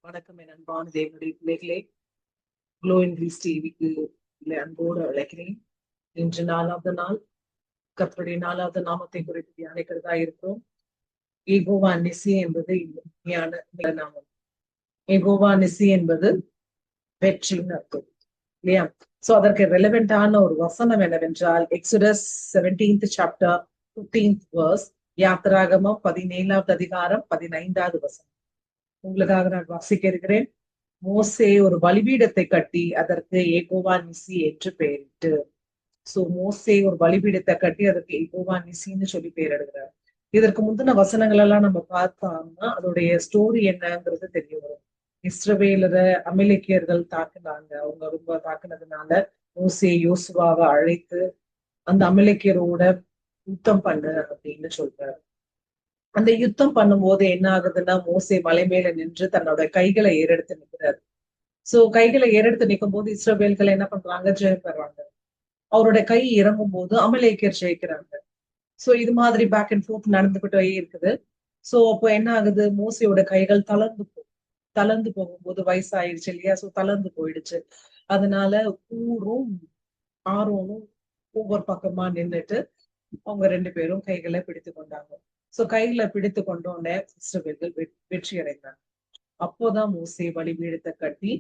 வணக்கம் என் அன்பான தேவனுடைய பிள்ளைகளே, க்ளோ இன்க்ரீஸ் டிவிக்கு அன்போடு அழைக்கிறேன். இன்று 4வது நாள் கர்த்தருடைய 4வது நாமத்தை குறித்து தியானிக்கிறதா இருக்கிறோம். யெகோவா நிசி என்பது உண்மையான நாமம். யெகோவா நிசி என்பது வெற்றின்னு அர்த்தம் இல்லையா? சோ அதற்கு ரெலவெண்டான ஒரு வசனம் என்னவென்றால் exodus 17th chapter 15th verse, யாத்திராகமம் 17வது அதிகாரம் 15வது வசனம். உங்களுக்காக நான் வாசிக்க இருக்கிறேன். மோசே ஒரு பலிபீடத்தை கட்டி அதற்கு யெகோவா நிசி என்று பெயரிட்டு. சோ மோசே ஒரு பலிபீடத்தை கட்டி அதற்கு யெகோவா நிசின்னு சொல்லி பெயரிடுகிறார். இதற்கு முந்தின வசனங்கள் எல்லாம் நம்ம பார்த்தோம்னா அதோடைய ஸ்டோரி என்னங்கிறது தெரிய வரும். இஸ்ரவேலரை அமலேக்கியர்கள் தாக்குனாங்க. அவங்க ரொம்ப தாக்குனதுனால மோசே யோசுவாவை அழைத்து அந்த அமலேக்கியரோட யுத்தம் பண்ணு அப்படின்னு சொல்றாரு. அந்த யுத்தம் பண்ணும்போது என்ன ஆகுதுன்னா, மோசே மலை மேல நின்று தன்னோட கைகளை ஏறெடுத்து நிற்கிறாரு. சோ கைகளை ஏறெடுத்து நிற்கும் போது இஸ்ரவேல்கள் என்ன பண்றாங்க? ஜெயம் பெறாங்க. அவரோட கை இறங்கும் போது அமலேக்கியர் ஜெயிக்கிறாங்க. சோ இது மாதிரி பேக் அண்ட் ஃபோர்த் நடந்துகிட்டே இருக்குது. சோ அப்போ என்ன ஆகுது? மோசையோட கைகள் தளர்ந்து போகும்போது வயசாயிருச்சு இல்லையா? சோ தளர்ந்து போயிடுச்சு. அதனால ஊரும் ஆரோனும் ஒவ்வொரு பக்கமா நின்னுட்டு அவங்க 2 பேரும் கைகளை பிடித்து கொண்டாங்க. சோ கைகளை பிடித்து கொண்டோன்னே இஸ்ரவேல்கள் வெற்றி அடைந்தாங்க. அப்போதான் மோசே பலிபீடத்தை கட்டி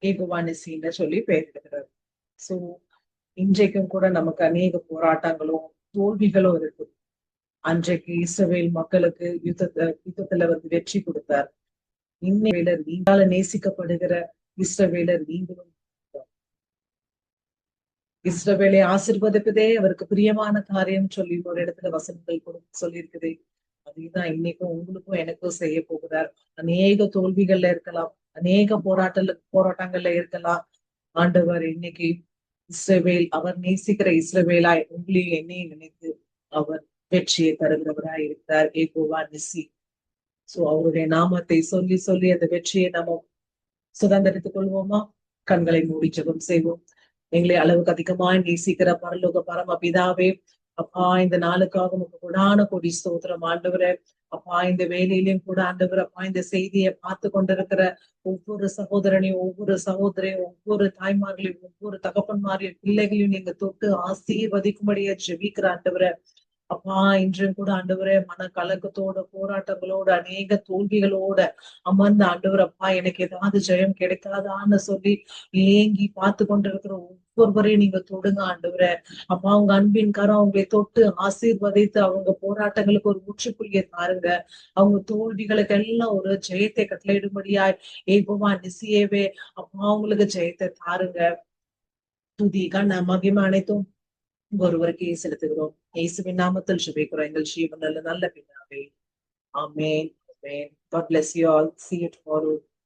யெகோவா நிசின்னு சொல்லி பெயரிடுகிறார். சோ இன்றைக்கும் கூட நமக்கு அநேக போராட்டங்களும் தோல்விகளும் இருக்கு. அன்றைக்கு இஸ்ரவேல் மக்களுக்கு யுத்தத்துல வெற்றி கொடுத்தார். இன்னவேலர் நீங்கால நேசிக்கப்படுகிற இஸ்ரவேலர் நீங்களும் இஸ்ரவேலை ஆசீர்வதிப்பதே அவருக்கு பிரியமான காரியம் சொல்லி ஒரு இடத்துல வசனங்கள் சொல்லியிருக்குது. அதுதான் இன்னைக்கும் உங்களுக்கும் எனக்கும் செய்ய போகிறார். அநேக தோல்விகள்ல இருக்கலாம், அநேக போராட்டங்கள்ல இருக்கலாம். ஆண்டவர் இன்னைக்கு இஸ்ரவேல், அவர் நேசிக்கிற இஸ்ரவேலாய் உங்களையும் என்னையும் நினைத்து அவர் வெற்றியை தருகிறவராய் இருக்கிறார். யெகோவா நிசி. சோ அவருடைய நாமத்தை சொல்லி சொல்லி அந்த வெற்றியை நம்ம சுதந்திரத்துக் கொள்வோமா? கண்களை மூடி ஜெபம் செய்வோம். எங்களை அளவுக்கு அதிகமாய் நேசிக்கிற பரலோக பரம பிதாவே, அப்பா இந்த நாளுக்காக உங்க கொடான கொடி ஸ்தோத்திரம் ஆண்டவரே. அப்பா இந்த வேலையிலும் கூட ஆண்டவர், அப்பா இந்த செய்தியை பார்த்து கொண்டிருக்கிற ஒவ்வொரு சகோதரனையும், ஒவ்வொரு சகோதரையும், ஒவ்வொரு தாய்மார்களையும், ஒவ்வொரு தகப்பன்மாரையும், பிள்ளைகளையும் நீங்க தொட்டு ஆசீர்வதிக்கும்படியா ஜெபிக்கிற ஆண்டவரே. அப்பா இன்றும் கூட ஆண்டவரே மன கலக்கத்தோட, போராட்டங்களோட, அநேக தோல்விகளோட அமர்ந்த ஆண்டவர், அப்பா எனக்கு ஏதாவது ஜெயம் கிடைக்காதான்னு சொல்லி ஏங்கி பார்த்து கொண்டிருக்கிற ஒவ்வொருவரையும் நீங்க தொடுங்க ஆண்டவரே. அப்பா உங்க அன்பின் கரம் அவங்களை தொட்டு ஆசீர்வதித்து அவங்க போராட்டங்களுக்கு ஒரு முற்றுப்புள்ளியை தாருங்க. அவங்க தோல்விகளுக்கு எல்லாம் ஒரு ஜெயத்தை கட்டளையிடும்படியாய் யெகோவா நிசியவே அப்பா அவங்களுக்கு ஜெயத்தை தாருங்க. துதி கன மகிமை அனைத்தும் ஒருவருக்கே செலுத்துகிறோம். இயேசுவின் நாமத்தில் ஜெபிக்கிறோம் எங்கள் ஜீவன் நல்ல பிதாவே. ஆமென். God bless you all. See you tomorrow.